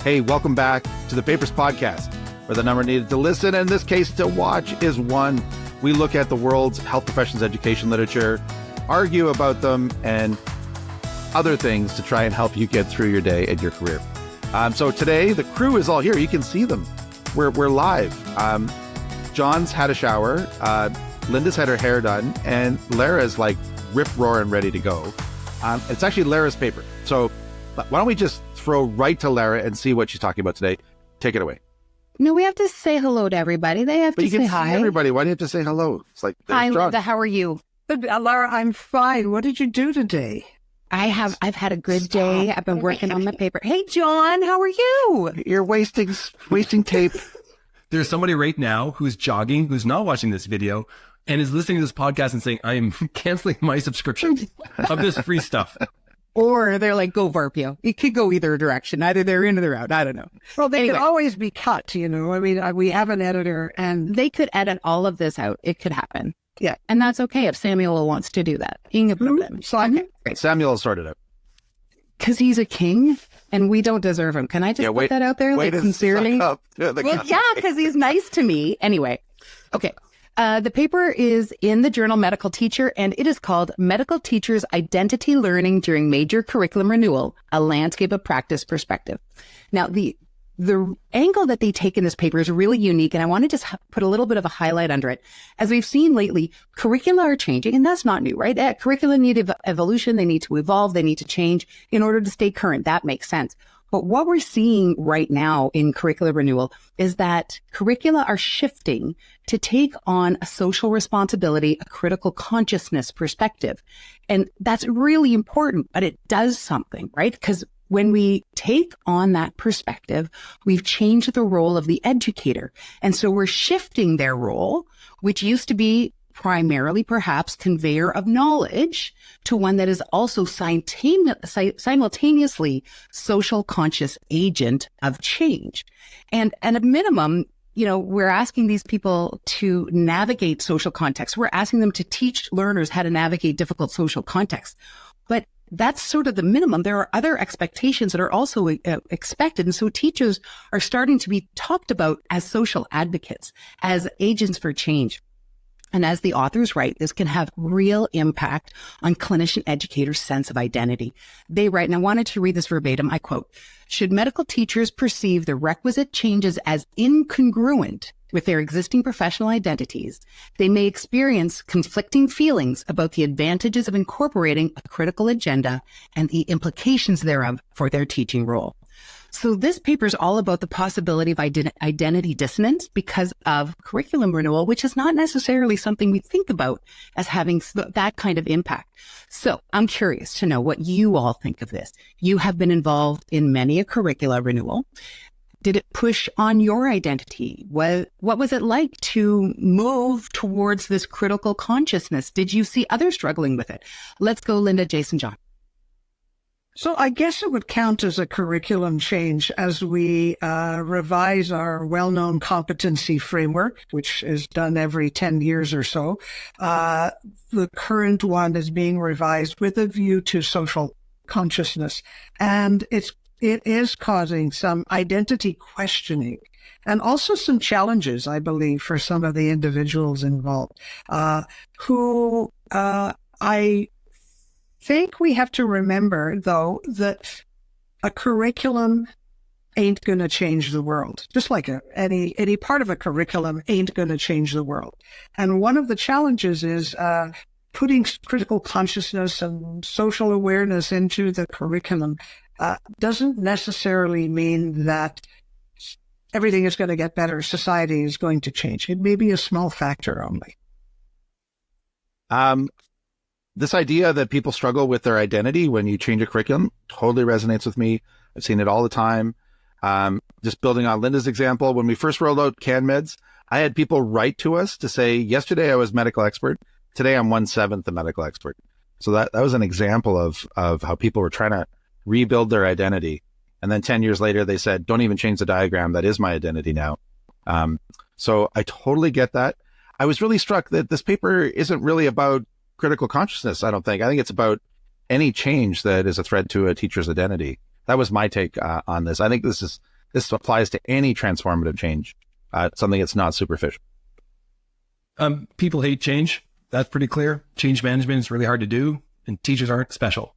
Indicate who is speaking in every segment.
Speaker 1: Hey, welcome back to the Papers Podcast, where the number needed to listen, and in this case to watch, is 1. We look at the world's health professions education literature, argue about them, and other things to try and help you get through your day and your career. So today, the crew is all here. You can see them. We're live. John's had a shower. Linda's had her hair done, and Lara's like rip-roaring ready to go. It's actually Lara's paper. So why don't we just throw right to Lara and see what she's talking about today. Take it away.
Speaker 2: No, we have to say hello to everybody. They have to say hi. But you can see
Speaker 1: everybody. Why do you have to say hello? It's like,
Speaker 2: hi,
Speaker 1: John.
Speaker 2: Linda. How are you?
Speaker 3: Lara, I'm fine. What did you do today?
Speaker 2: I've had a good day. I've been working on my paper. Hey, John, how are you?
Speaker 1: You're wasting tape.
Speaker 4: There's somebody right now who's jogging, who's not watching this video, and is listening to this podcast and saying, I am canceling my subscription of this free stuff.
Speaker 2: Or they're like, go Varpio. It could go either direction. Either they're in or they're out. I don't know.
Speaker 3: Well, they could always be cut, you know. I mean, we have an editor and
Speaker 2: they could edit all of this out. It could happen.
Speaker 3: Yeah.
Speaker 2: And that's okay if Samuel wants to do that. Ing problem.
Speaker 3: So
Speaker 1: Samuel will sort it out.
Speaker 2: Because he's a king and we don't deserve him. Can I just put that out there? Like, sincerely?
Speaker 1: Well,
Speaker 2: yeah, because he's nice to me. Anyway. Okay. The paper is in the journal Medical Teacher, and it is called Medical Teachers' Identity Learning During Major Curriculum Renewal, a Landscape of Practice Perspective. Now, the angle that they take in this paper is really unique, and I want to just put a little bit of a highlight under it. As we've seen lately, curricula are changing, and that's not new, right? Curricula need evolution, they need to evolve, they need to change in order to stay current. That makes sense. But what we're seeing right now in curricular renewal is that curricula are shifting to take on a social responsibility, a critical consciousness perspective. And that's really important, but it does something, right? Because when we take on that perspective, we've changed the role of the educator. And so we're shifting their role, which used to be primarily perhaps conveyor of knowledge, to one that is also simultaneously social conscious agent of change. And at a minimum, you know, we're asking these people to navigate social context. We're asking them to teach learners how to navigate difficult social contexts. But that's sort of the minimum. There are other expectations that are also expected. And so teachers are starting to be talked about as social advocates, as agents for change. And as the authors write, this can have real impact on clinician educators' sense of identity. They write, and I wanted to read this verbatim, I quote, "Should medical teachers perceive the requisite changes as incongruent with their existing professional identities, they may experience conflicting feelings about the advantages of incorporating a critical agenda and the implications thereof for their teaching role." So this paper is all about the possibility of identity dissonance because of curriculum renewal, which is not necessarily something we think about as having that kind of impact. So I'm curious to know what you all think of this. You have been involved in many a curricula renewal. Did it push on your identity? What was it like to move towards this critical consciousness? Did you see others struggling with it? Let's go, Linda, Jason, John.
Speaker 3: So I guess it would count as a curriculum change as we revise our well-known competency framework, which is done every 10 years or so. The current one is being revised with a view to social consciousness. And it is causing some identity questioning and also some challenges, I believe, for some of the individuals involved, who I think we have to remember, though, that a curriculum ain't going to change the world. Just like any part of a curriculum ain't going to change the world. And one of the challenges is putting critical consciousness and social awareness into the curriculum doesn't necessarily mean that everything is going to get better, society is going to change. It may be a small factor only.
Speaker 1: This idea that people struggle with their identity when you change a curriculum totally resonates with me. I've seen it all the time. Just building on Linda's example, when we first rolled out CanMeds, I had people write to us to say, yesterday I was medical expert. Today I'm 1/7 the medical expert. So that was an example of how people were trying to rebuild their identity. And then 10 years later, they said, don't even change the diagram. That is my identity now. So I totally get that. I was really struck that this paper isn't really about critical consciousness, I don't think. I think it's about any change that is a threat to a teacher's identity. That was my take on this. I think this is this applies to any transformative change, something that's not superficial.
Speaker 4: People hate change. That's pretty clear. Change management is really hard to do, and teachers aren't special.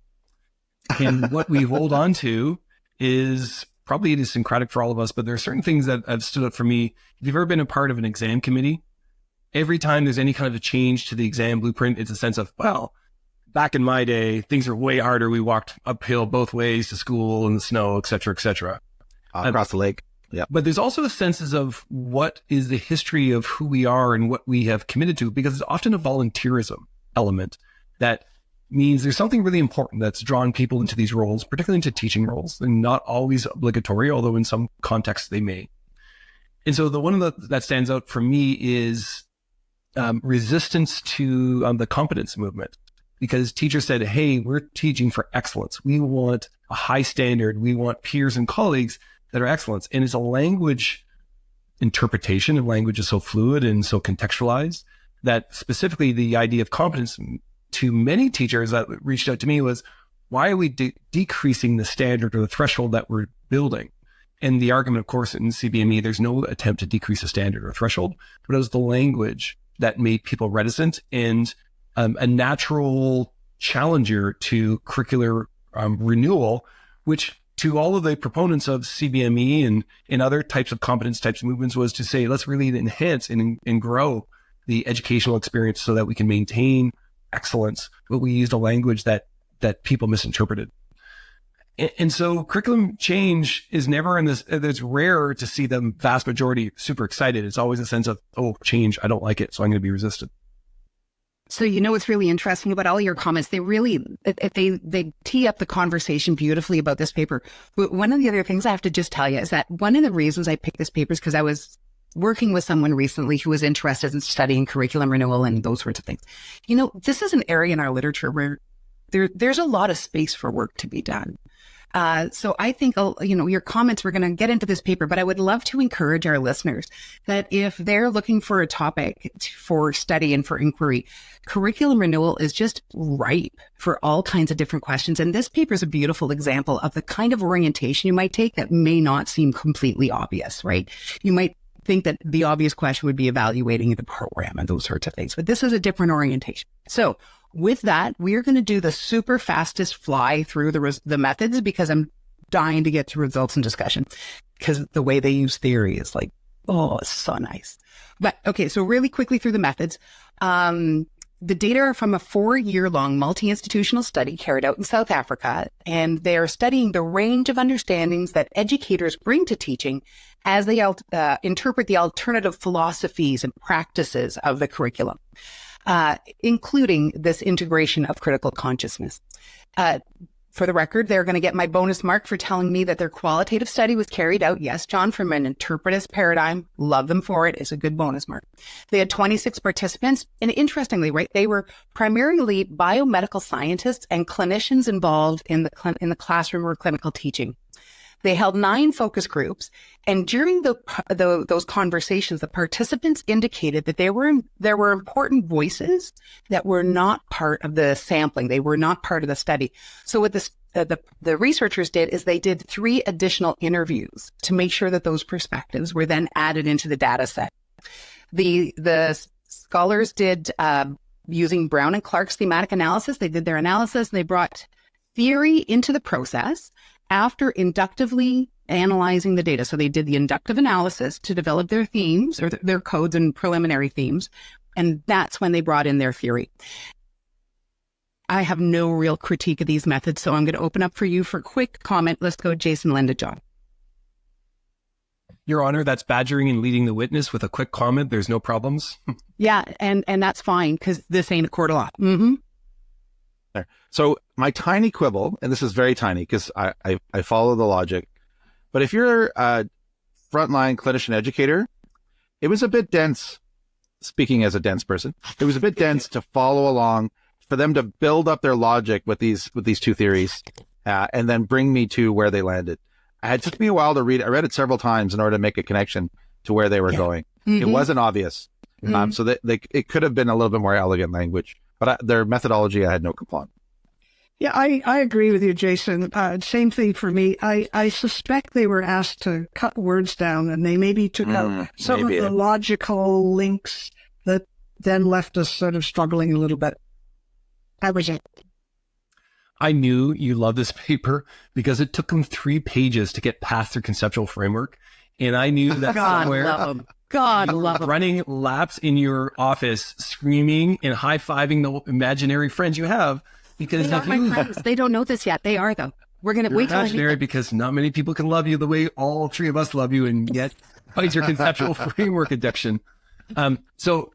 Speaker 4: And what we hold on to is probably idiosyncratic for all of us, but there are certain things that have stood out for me. If you've ever been a part of an exam committee, every time there's any kind of a change to the exam blueprint, it's a sense of, well, back in my day, things are way harder. We walked uphill both ways to school in the snow, et cetera, et cetera.
Speaker 1: Across the lake. Yeah.
Speaker 4: But there's also the senses of what is the history of who we are and what we have committed to, because it's often a volunteerism element that means there's something really important that's drawn people into these roles, particularly into teaching roles, and not always obligatory, although in some contexts they may. And so the one that stands out for me is resistance to the competence movement, because teachers said, hey, we're teaching for excellence. We want a high standard. We want peers and colleagues that are excellence. And it's a language interpretation, and language is so fluid and so contextualized that specifically the idea of competence to many teachers that reached out to me was, why are we decreasing the standard or the threshold that we're building? And the argument, of course, in CBME, there's no attempt to decrease a standard or threshold, but it was the language that made people reticent and a natural challenger to curricular renewal, which to all of the proponents of CBME and other types of competence types of movements was to say, let's really enhance and grow the educational experience so that we can maintain excellence, but we used a language that people misinterpreted. And so curriculum change is never in this, it's rare to see the vast majority super excited. It's always a sense of, oh, change, I don't like it, so I'm going to be resistant.
Speaker 2: So, what's really interesting about all your comments, they tee up the conversation beautifully about this paper. But one of the other things I have to just tell you is that one of the reasons I picked this paper is because I was working with someone recently who was interested in studying curriculum renewal and those sorts of things. This is an area in our literature where there's a lot of space for work to be done. So I think, your comments, we're going to get into this paper, but I would love to encourage our listeners that if they're looking for a topic for study and for inquiry, curriculum renewal is just ripe for all kinds of different questions. And this paper is a beautiful example of the kind of orientation you might take that may not seem completely obvious, right? You might think that the obvious question would be evaluating the program and those sorts of things, but this is a different orientation. So with that, we are going to do the super fastest fly through the methods, because I'm dying to get to results and discussion, because the way they use theory is like, oh, it's so nice. But okay, so really quickly through the methods. The data are from a 4-year-long multi-institutional study carried out in South Africa, and they are studying the range of understandings that educators bring to teaching as they interpret the alternative philosophies and practices of the curriculum, including this integration of critical consciousness. For the record, they're going to get my bonus mark for telling me that their qualitative study was carried out, yes, John, from an interpretive paradigm. Love them for it. It's a good bonus mark. They had 26 participants. And interestingly, right, they were primarily biomedical scientists and clinicians involved in the classroom or clinical teaching. They held 9 focus groups, and during those conversations, the participants indicated that there were important voices that were not part of the sampling. They were not part of the study. So what the researchers did is they did 3 additional interviews to make sure that those perspectives were then added into the data set. The scholars did, using Brown and Clark's thematic analysis, they did their analysis, and they brought theory into the process after inductively analyzing the data. So they did the inductive analysis to develop their themes or their codes and preliminary themes. And that's when they brought in their theory. I have no real critique of these methods, so I'm going to open up for you for quick comment. Let's go, Jason, Linda, John.
Speaker 4: Your Honor, that's badgering and leading the witness with a quick comment. There's no problems.
Speaker 2: Yeah, and that's fine, because this ain't a court of law. Mm-hmm.
Speaker 1: There. So my tiny quibble, and this is very tiny because I follow the logic, but if you're a frontline clinician educator, it was a bit dense, speaking as a dense person, it was a bit dense to follow along, for them to build up their logic with these 2 theories, and then bring me to where they landed. It took me a while to read. I read it several times in order to make a connection to where they were going. Mm-hmm. It wasn't obvious. Mm-hmm. So it could have been a little bit more elegant language. But their methodology, I had no complaint.
Speaker 3: Yeah, I agree with you, Jason. Same thing for me. I suspect they were asked to cut words down, and they maybe took out some of the logical links that then left us sort of struggling a little bit. That was it.
Speaker 4: I knew you loved this paper because it took them 3 pages to get past their conceptual framework. And I knew that
Speaker 2: God love them.
Speaker 4: Running laps in your office, screaming and high-fiving the imaginary friends you have. Because
Speaker 2: they are my friends. They don't know this yet. They are, though. We're going to wait till
Speaker 4: imaginary because not many people can love you the way all 3 of us love you, and yet fight your conceptual framework addiction. So,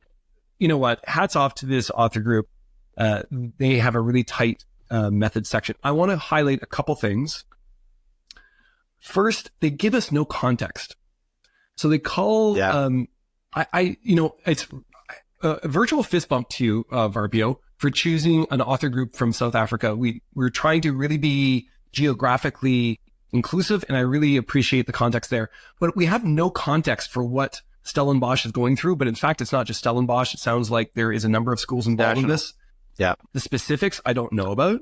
Speaker 4: you know what? Hats off to this author group. They have a really tight method section. I want to highlight a couple things. First, they give us no context. So they call, it's a virtual fist bump to you, Varpio, for choosing an author group from South Africa. We're trying to really be geographically inclusive, and I really appreciate the context there. But we have no context for what Stellenbosch is going through. But in fact, it's not just Stellenbosch. It sounds like there is a number of schools involved in this.
Speaker 1: Yeah.
Speaker 4: The specifics I don't know about.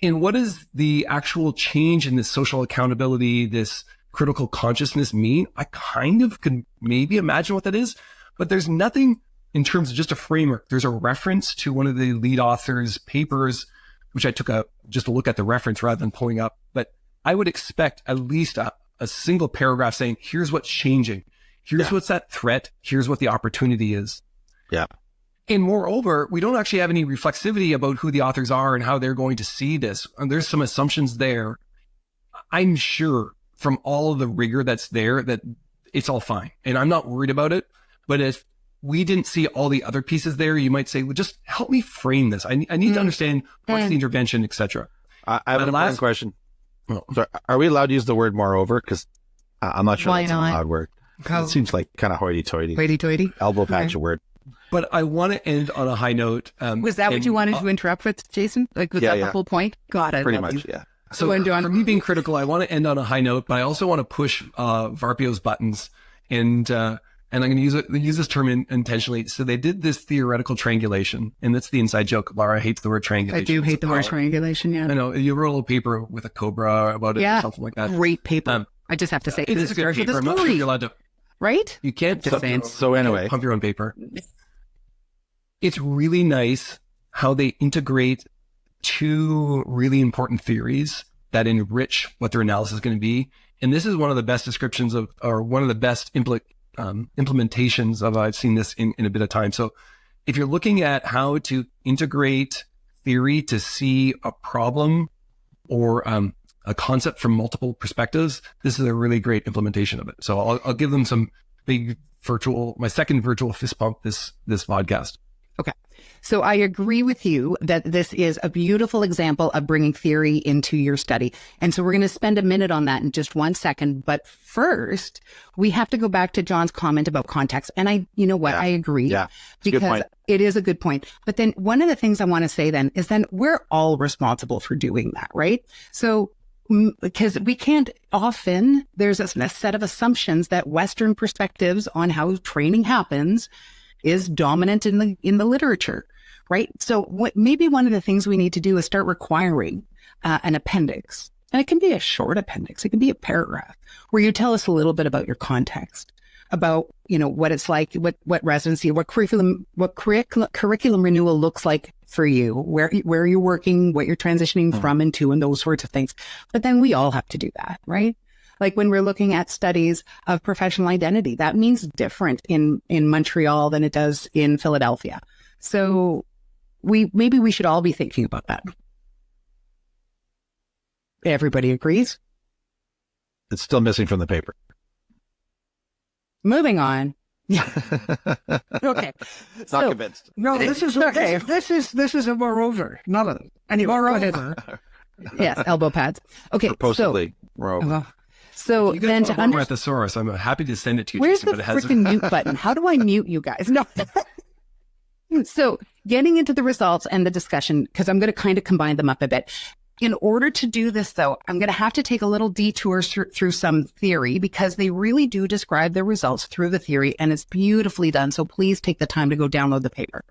Speaker 4: And what does the actual change in this social accountability, this critical consciousness mean? I kind of could maybe imagine what that is, but there's nothing in terms of just a framework. There's a reference to one of the lead authors' papers, which I took just a look at the reference rather than pulling up. But I would expect at least a single paragraph saying, here's what's changing. Here's what's that threat. Here's what the opportunity is.
Speaker 1: Yeah.
Speaker 4: And moreover, we don't actually have any reflexivity about who the authors are and how they're going to see this. And there's some assumptions there. I'm sure from all of the rigor that's there that it's all fine. And I'm not worried about it. But if we didn't see all the other pieces there, you might say, well, just help me frame this. I need to understand what's the intervention, etc.
Speaker 1: I have an important question. Sorry, are we allowed to use the word moreover? Because I'm not sure that's a loud word. It seems like kind of hoity-toity.
Speaker 2: Hoity-toity?
Speaker 1: Elbow patch a word.
Speaker 4: But I want to end on a high note.
Speaker 2: Was that what you wanted to interrupt with, Jason? Like, was that the whole point? God, I
Speaker 1: pretty
Speaker 2: love
Speaker 1: much,
Speaker 2: you.
Speaker 1: yeah.
Speaker 4: So for me being critical, I want to end on a high note, but I also want to push Varpio's buttons. And I'm going to use this term intentionally. So they did this theoretical triangulation, and that's the inside joke. Lara hates the word triangulation.
Speaker 2: I do hate the word triangulation, yeah.
Speaker 4: I know. You wrote a little paper with a cobra about it or something like that.
Speaker 2: Great paper. I just have to say.
Speaker 4: It's a good paper. I'm not sure you're allowed to.
Speaker 2: Right?
Speaker 4: You can't
Speaker 2: just saying.
Speaker 1: So anyway.
Speaker 4: Pump your own paper. It's really nice how they integrate 2 really important theories that enrich what their analysis is going to be. And this is one of the best descriptions of, or one of the best implementations of, I've seen this in a bit of time. So if you're looking at how to integrate theory to see a problem or a concept from multiple perspectives, this is a really great implementation of it. So I'll give them some big my second virtual fist pump this podcast.
Speaker 2: Okay. So I agree with you that this is a beautiful example of bringing theory into your study. And so we're going to spend a minute on that in just 1 second. But first, we have to go back to John's comment about context. And I agree.
Speaker 1: Yeah.
Speaker 2: Because it is a good point. But then one of the things I want to say then is then we're all responsible for doing that, right? So because we can't often, there's a set of assumptions that Western perspectives on how training happens is dominant in the literature, right? So maybe one of the things we need to do is start requiring an appendix. And it can be a short appendix. It can be a paragraph where you tell us a little bit about your context, about, what it's like, what residency, what curriculum renewal looks like for you, where you're working, what you're transitioning from and to, and those sorts of things. But then we all have to do that, right? Like when we're looking at studies of professional identity, that means different in Montreal than it does in Philadelphia. So maybe we should all be thinking about that. Everybody agrees?
Speaker 1: It's still missing from the paper.
Speaker 2: Moving on. Yeah. Okay.
Speaker 1: Not convinced.
Speaker 3: No, this is okay. This is a moreover. Not a anyway. Moreover.
Speaker 2: Yes, elbow pads. Okay.
Speaker 1: Supposedly moreover.
Speaker 2: So
Speaker 4: you
Speaker 2: then to
Speaker 4: understand at the source, I'm happy to send it to you.
Speaker 2: Where's
Speaker 4: Jason,
Speaker 2: the freaking mute button? How do I mute you guys? No. So getting into the results and the discussion, because I'm going to kind of combine them up a bit. In order to do this, though, I'm going to have to take a little detour through some theory because they really do describe their results through the theory, and it's beautifully done. So please take the time to go download the paper.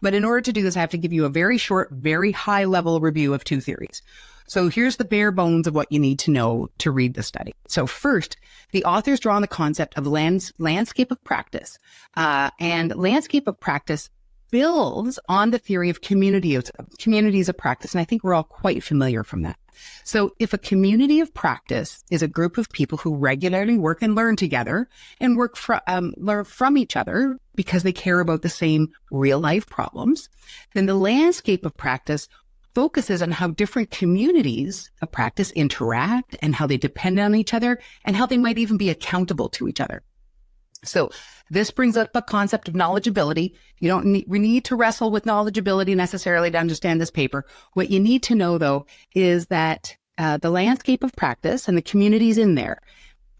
Speaker 2: But in order to do this, I have to give you a very short, very high level review of two theories. So here's the bare bones of what you need to know to read the study. So first, the authors draw on the concept of landscape of practice. And landscape of practice builds on the theory of communities of practice. And I think we're all quite familiar from that. So if a community of practice is a group of people who regularly work and learn together and learn from each other because they care about the same real life problems, then the landscape of practice focuses on how different communities of practice interact and how they depend on each other and how they might even be accountable to each other. So this brings up a concept of knowledgeability. We need to wrestle with knowledgeability necessarily to understand this paper. What you need to know, though, is that the landscape of practice and the communities in there,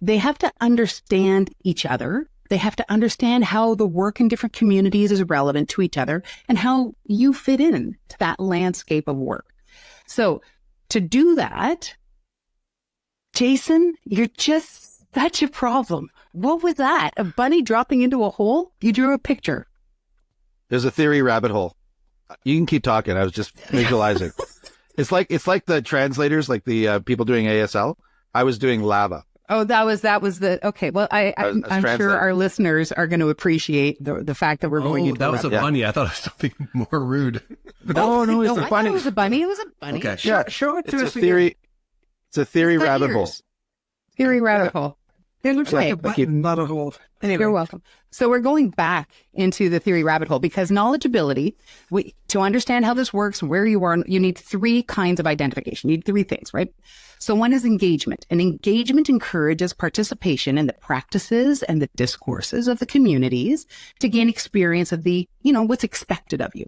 Speaker 2: they have to understand each other. They have to understand how the work in different communities is relevant to each other and how you fit in to that landscape of work. So to do that, Jason, you're just such a problem. What was that? A bunny dropping into a hole? You drew a picture.
Speaker 1: There's a theory rabbit hole. You can keep talking. I was just visualizing. It's like the translators, like the people doing ASL. I was doing lava.
Speaker 2: Oh, that was the, okay. Well, I'm sure our listeners are going to appreciate the fact that we're going into
Speaker 4: that was a bunny. I thought it was something more rude.
Speaker 1: No, it's a bunny.
Speaker 2: It was a bunny. It was a bunny.
Speaker 4: Okay.
Speaker 3: Yeah, show it to us.
Speaker 1: It's a theory rabbit hole.
Speaker 2: Theory rabbit hole.
Speaker 3: It looks like a button, not a hole. Anyway.
Speaker 2: You're welcome. So we're going back into the theory rabbit hole because knowledgeability, to understand how this works and where you are, you need three kinds of identification. You need three things, right? So one is engagement. And engagement encourages participation in the practices and the discourses of the communities to gain experience of what's expected of you.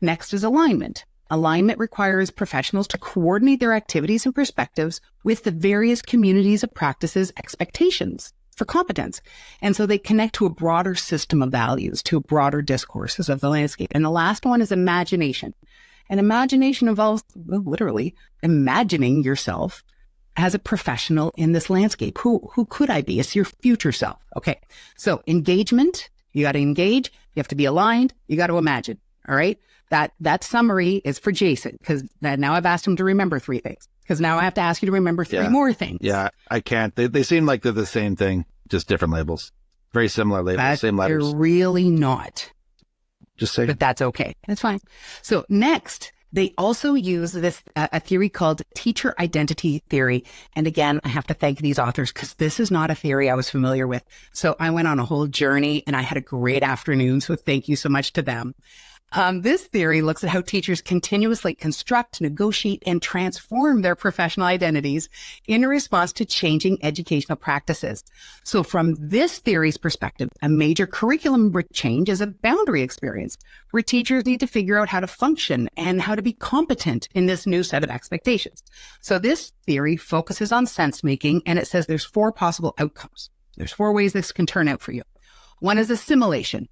Speaker 2: Next is alignment. Alignment requires professionals to coordinate their activities and perspectives with the various communities of practices' expectations for competence. And so they connect to a broader system of values, to broader discourses of the landscape. And the last one is imagination. And imagination involves literally imagining yourself as a professional in this landscape. Who could I be? It's your future self. Okay. So engagement, you got to engage. You have to be aligned. You got to imagine. All right. That summary is for Jason because now I've asked him to remember three things because now I have to ask you to remember three more things.
Speaker 1: Yeah, I can't. They seem like they're the same thing, just different labels. Very similar labels, same letters.
Speaker 2: They're really not.
Speaker 1: Just say.
Speaker 2: But that's okay. That's fine. So next, they also use this a theory called teacher identity theory. And again, I have to thank these authors because this is not a theory I was familiar with. So I went on a whole journey and I had a great afternoon. So thank you so much to them. This theory looks at how teachers continuously construct, negotiate, and transform their professional identities in response to changing educational practices. So from this theory's perspective, a major curriculum change is a boundary experience where teachers need to figure out how to function and how to be competent in this new set of expectations. So this theory focuses on sense making, and it says there's four possible outcomes. There's four ways this can turn out for you. One is assimilation.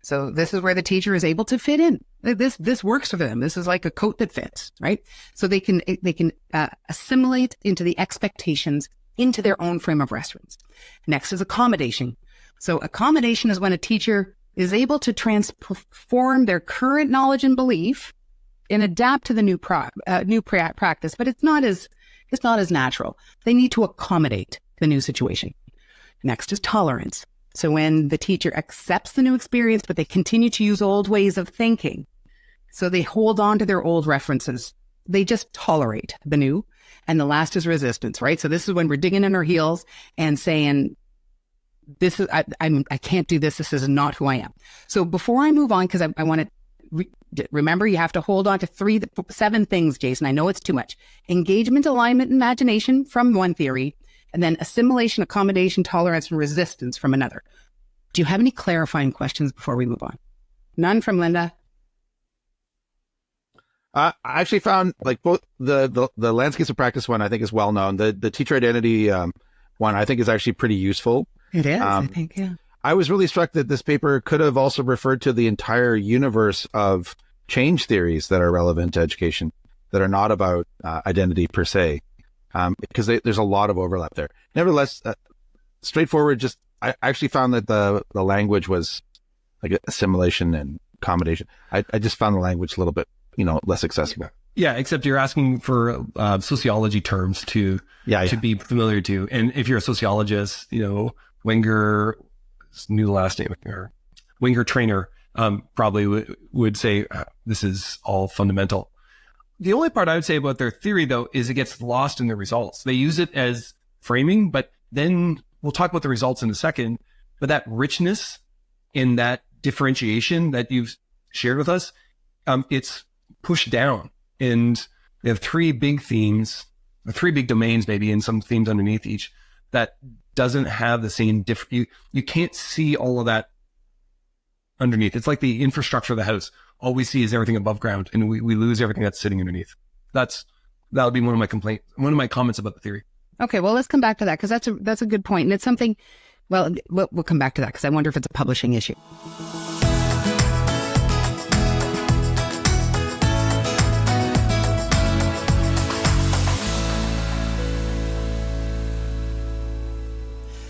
Speaker 2: So this is where the teacher is able to fit in. This works for them. This is like a coat that fits, right? So they can assimilate into the expectations into their own frame of reference. Next is accommodation. So accommodation is when a teacher is able to transform their current knowledge and belief and adapt to the new practice, but it's not as natural. They need to accommodate the new situation. Next is tolerance. So when the teacher accepts the new experience, but they continue to use old ways of thinking. So they hold on to their old references. They just tolerate the new. And the last is resistance, right? So this is when we're digging in our heels and saying, I can't do this. This is not who I am. So before I move on, because I want to remember, you have to hold on to 7 things, Jason. I know it's too much. Engagement, alignment, imagination from one theory. And then assimilation, accommodation, tolerance, and resistance from another. Do you have any clarifying questions before we move on? None from Linda?
Speaker 1: I actually found like both the landscapes of practice one I think is well known. The teacher identity one I think is actually pretty useful.
Speaker 2: It is, I think, yeah.
Speaker 1: I was really struck that this paper could have also referred to the entire universe of change theories that are relevant to education that are not about identity per se. Because there's a lot of overlap there. Nevertheless, straightforward, I actually found that the language was like assimilation and accommodation. I just found the language a little bit, less accessible.
Speaker 4: Yeah, except you're asking for sociology terms to be familiar to. And if you're a sociologist, Wenger, new last name, or Wenger trainer, probably would say this is all fundamental. The only part I would say about their theory, though, is it gets lost in the results. They use it as framing, but then we'll talk about the results in a second. But that richness in that differentiation that you've shared with us, it's pushed down. And they have three big themes, or three big domains maybe, and some themes underneath each that doesn't have the same you can't see all of that underneath. It's like the infrastructure of the house. All we see is everything above ground, and we lose everything that's sitting underneath. That would be one of my comments about the theory.
Speaker 2: Okay, well, let's come back to that, because that's a good point. And it's something, well, we'll come back to that, because I wonder if it's a publishing issue.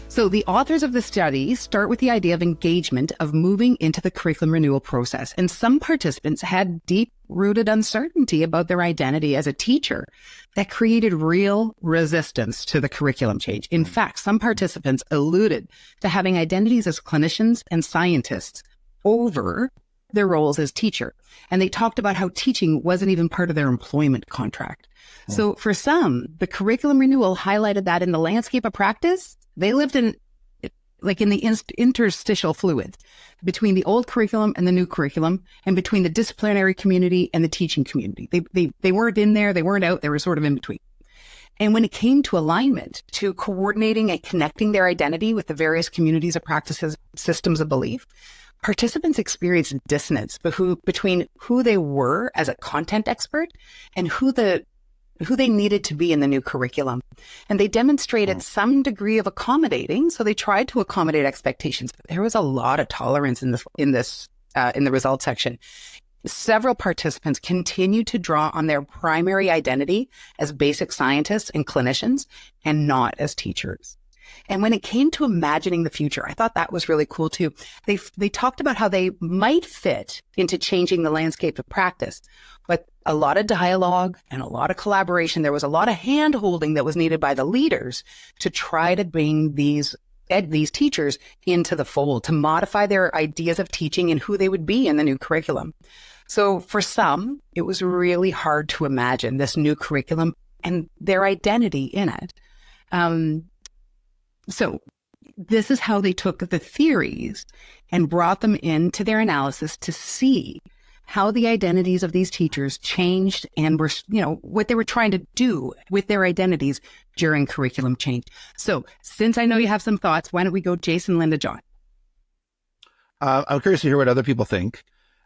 Speaker 2: So the authors of the study start with the idea of engagement, of moving into the curriculum renewal process. And some participants had deep-rooted uncertainty about their identity as a teacher that created real resistance to the curriculum change. In fact, some participants alluded to having identities as clinicians and scientists over their roles as teacher. And they talked about how teaching wasn't even part of their employment contract. So for some, the curriculum renewal highlighted that in the landscape of practice, they lived in the interstitial fluids between the old curriculum and the new curriculum, and between the disciplinary community and the teaching community. They weren't in there, they weren't out, they were sort of in between. And when it came to alignment, to coordinating and connecting their identity with the various communities of practices, systems of belief, participants experienced dissonance between who they were as a content expert and who they needed to be in the new curriculum. And they demonstrated some degree of accommodating. So they tried to accommodate expectations, but there was a lot of tolerance in the results section. Several participants continued to draw on their primary identity as basic scientists and clinicians, and not as teachers. And when it came to imagining the future, I thought that was really cool too. They talked about how they might fit into changing the landscape of practice, but a lot of dialogue and a lot of collaboration. There was a lot of hand-holding that was needed by the leaders to try to bring these teachers into the fold, to modify their ideas of teaching and who they would be in the new curriculum. So for some, it was really hard to imagine this new curriculum and their identity in it. So this is how they took the theories and brought them into their analysis to see how the identities of these teachers changed and were, what they were trying to do with their identities during curriculum change. So since I know you have some thoughts, why don't we go Jason, Linda, John?
Speaker 1: I'm curious to hear what other people think.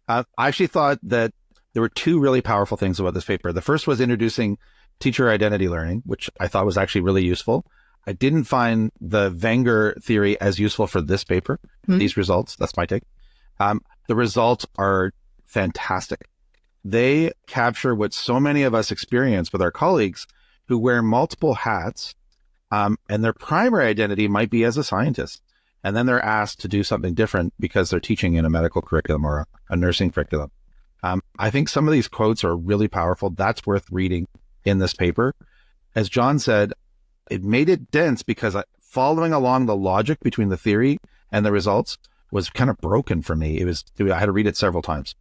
Speaker 1: I actually thought that there were two really powerful things about this paper. The first was introducing teacher identity learning, which I thought was actually really useful. I didn't find the Wenger theory as useful for this paper, these results. That's my take. The results are fantastic. They capture what so many of us experience with our colleagues who wear multiple hats, and their primary identity might be as a scientist. And then they're asked to do something different because they're teaching in a medical curriculum or a nursing curriculum. I think some of these quotes are really powerful. That's worth reading in this paper. As John said, it made it dense because following along the logic between the theory and the results was kind of broken for me. I had to read it several times.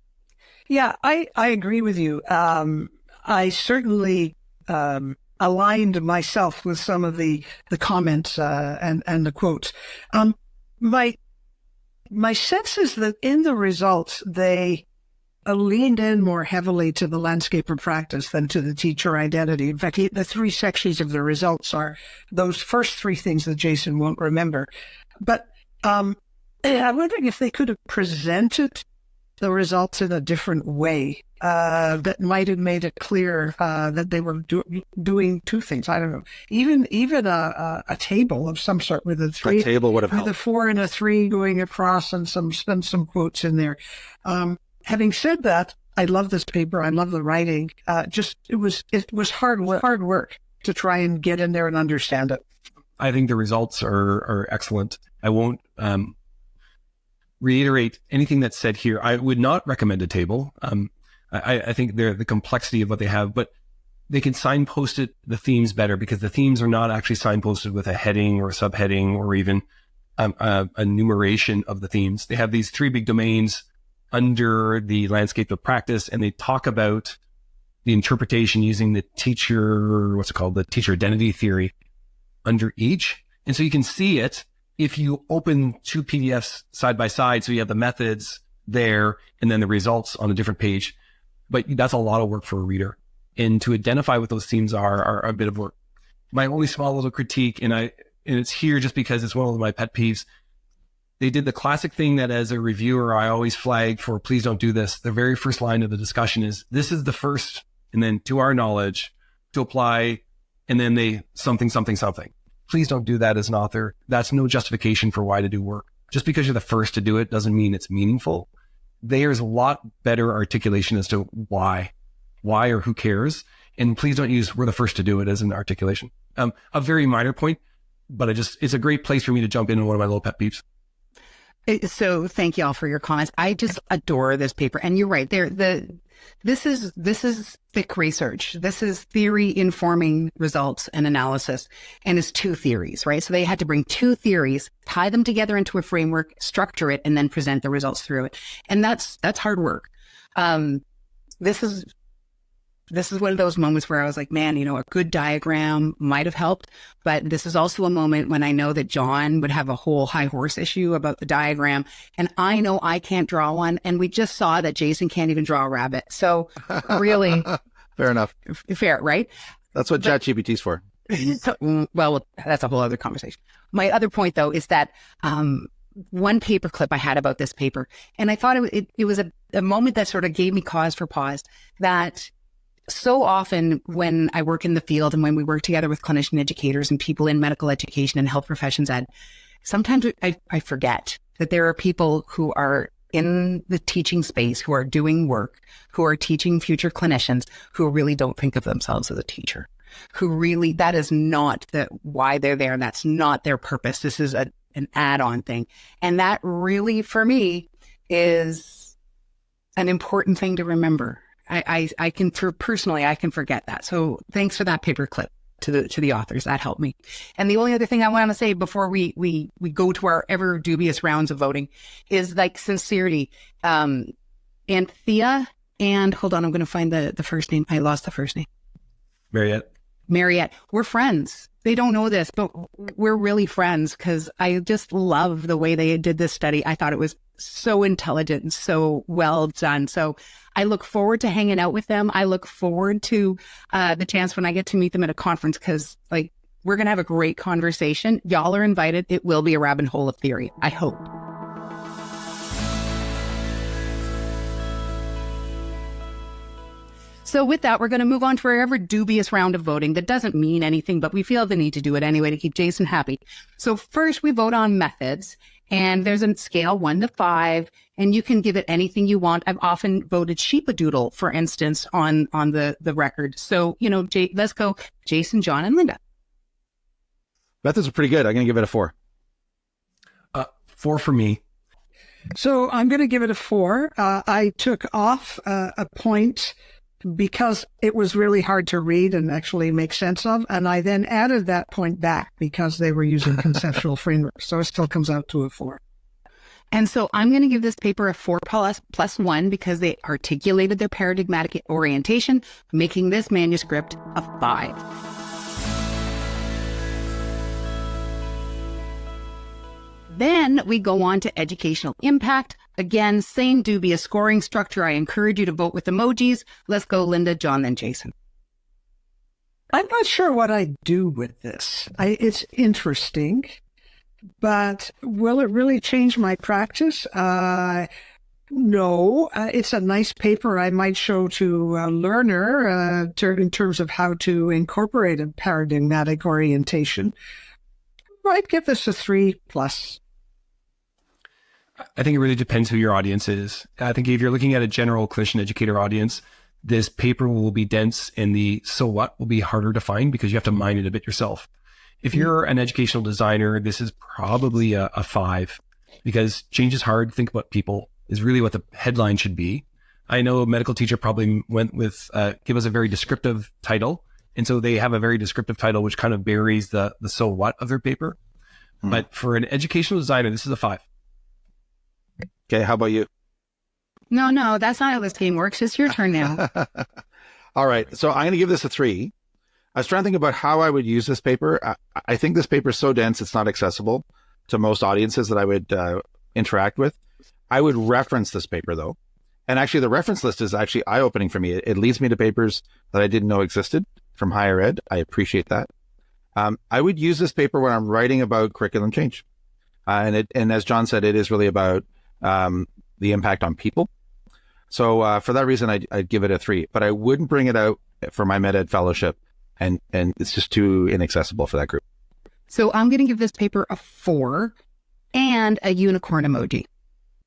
Speaker 3: Yeah, I agree with you. I certainly aligned myself with some of the comments and the quotes. My sense is that in the results, they leaned in more heavily to the landscape of practice than to the teacher identity. In fact, the three sections of the results are those first three things that Jason won't remember. But I'm wondering if they could have presented the results in a different way that might have made it clear that they were doing two things. I don't know. Even a table of some sort with a
Speaker 1: table would have helped.
Speaker 3: With a 4 and a 3 going across and some quotes in there. Having said that, I love this paper. I love the writing. It was hard work to try and get in there and understand it.
Speaker 4: I think the results are excellent. I won't reiterate anything that's said here. I would not recommend a table. I think the complexity of what they have, but they can signpost the themes better, because the themes are not actually signposted with a heading or a subheading or even a enumeration of the themes. They have these 3 big domains under the landscape of practice, and they talk about the interpretation using the teacher identity theory under each. And so you can see it if you open 2 PDFs side by side. So you have the methods there and then the results on a different page. But that's a lot of work for a reader. And to identify what those themes are a bit of work. My only small little critique, and it's here just because it's one of my pet peeves. They did the classic thing that as a reviewer, I always flag for, please don't do this. The very first line of the discussion is, this is the first, and then to our knowledge, to apply, and then they something. Please don't do that as an author. That's no justification for why to do work. Just because you're the first to do it doesn't mean it's meaningful. There's a lot better articulation as to why or who cares. And please don't use we're the first to do it as an articulation. A very minor point, but it's a great place for me to jump in on one of my little pet peeves.
Speaker 2: So thank you all for your comments. I just adore this paper. And you're right there. This is thick research. This is theory informing results and analysis. And it's 2 theories, right? So they had to bring 2 theories, tie them together into a framework, structure it, and then present the results through it. And that's hard work. This is one of those moments where I was like, man, a good diagram might have helped, but this is also a moment when I know that John would have a whole high horse issue about the diagram. And I know I can't draw one. And we just saw that Jason can't even draw a rabbit. So really.
Speaker 1: Fair enough.
Speaker 2: Fair, right?
Speaker 1: That's what ChatGPT's for.
Speaker 2: Well, that's a whole other conversation. My other point though, is that, one paper clip I had about this paper, and I thought it was a moment that sort of gave me cause for pause, that so often when I work in the field and when we work together with clinician educators and people in medical education and health professions ed, sometimes I forget that there are people who are in the teaching space, who are doing work, who are teaching future clinicians, who really don't think of themselves as a teacher, who really, that is not why they're there. That's not their purpose. This is an add-on thing. And that really, for me, is an important thing to remember. I can forget that. So thanks for that paper clip to the authors. That helped me. And the only other thing I want to say before we go to our ever dubious rounds of voting is like sincerity. Anthea and hold on, I'm going to find the first name. I lost the first name. Mariette. We're friends. They don't know this, but we're really friends because I just love the way they did this study. I thought it was so intelligent and so well done. So I look forward to hanging out with them. I look forward to the chance when I get to meet them at a conference because we're going to have a great conversation. Y'all are invited. It will be a rabbit hole of theory, I hope. So with that, we're going to move on to our ever dubious round of voting that doesn't mean anything, but we feel the need to do it anyway to keep Jason happy. So first we vote on methods, and there's a scale 1 to 5, and you can give it anything you want. I've often voted sheepadoodle, for instance, on the record. So, let's go Jason, John, and Linda.
Speaker 1: Methods are pretty good. I'm going to give it a 4.
Speaker 4: 4 for me.
Speaker 3: So I'm going to give it a 4. I took off a point because it was really hard to read and actually make sense of. And I then added that point back because they were using conceptual frameworks. So it still comes out to a 4.
Speaker 2: And so I'm going to give this paper a 4+1 because they articulated their paradigmatic orientation, making this manuscript a 5. Then we go on to educational impact. Again, same dubious scoring structure. I encourage you to vote with emojis. Let's go Linda, John, then Jason.
Speaker 3: I'm not sure what I do with this. It's interesting, but will it really change my practice? No. It's a nice paper I might show to a learner in terms of how to incorporate a paradigmatic orientation. I'd give this a 3+.
Speaker 4: I think it really depends who your audience is. I think if you're looking at a general clinician educator audience, this paper will be dense and the so what will be harder to find because you have to mine it a bit yourself. If you're an educational designer, this is probably a 5. because change is hard. Think about people is really what the headline should be. I know a medical teacher probably went with, give us a very descriptive title. And so they have a very descriptive title, which kind of buries the so what of their paper. But for an educational designer, this is a 5.
Speaker 1: Okay. How about you?
Speaker 2: No, that's not how this game works. It's your turn now.
Speaker 1: All right. So I'm going to give this a 3. I was trying to think about how I would use this paper. I think this paper is so dense, it's not accessible to most audiences that I would interact with. I would reference this paper, though. And actually, the reference list is actually eye-opening for me. It leads me to papers that I didn't know existed from higher ed. I appreciate that. I would use this paper when I'm writing about curriculum change. And as John said, it is really about the impact on people. So for that reason, I'd give it a 3. But I wouldn't bring it out for my med ed fellowship. And it's just too inaccessible for that group.
Speaker 2: So I'm going to give this paper a 4 and a unicorn emoji.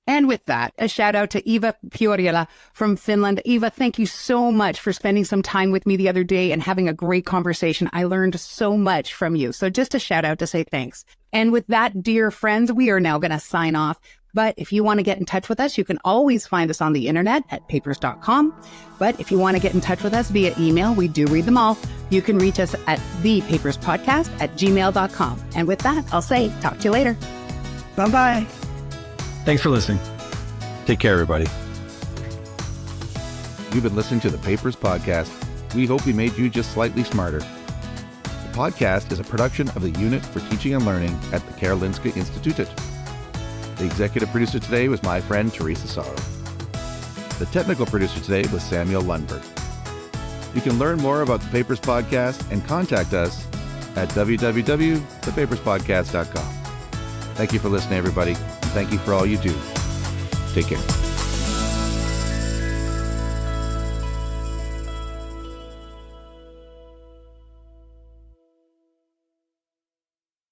Speaker 2: And with that, a shout out to Eva Piorila from Finland. Eva, thank you so much for spending some time with me the other day and having a great conversation. I learned so much from you. So just a shout out to say thanks. And with that, dear friends, we are now going to sign off. But if you want to get in touch with us, you can always find us on the internet at papers.com. But if you want to get in touch with us via email, we do read them all. You can reach us at thepaperspodcast@gmail.com. And with that, I'll say, talk to you later.
Speaker 3: Bye-bye.
Speaker 4: Thanks for listening.
Speaker 1: Take care, everybody. You've been listening to the Papers Podcast. We hope we made you just slightly smarter. The podcast is a production of the Unit for Teaching and Learning at the Karolinska Institutet. The executive producer today was my friend Teresa Sörö. The technical producer today was Samuel Lundberg. You can learn more about the Papers Podcast and contact us at www.thepaperspodcast.com. Thank you for listening, everybody. And thank you for all you do. Take care.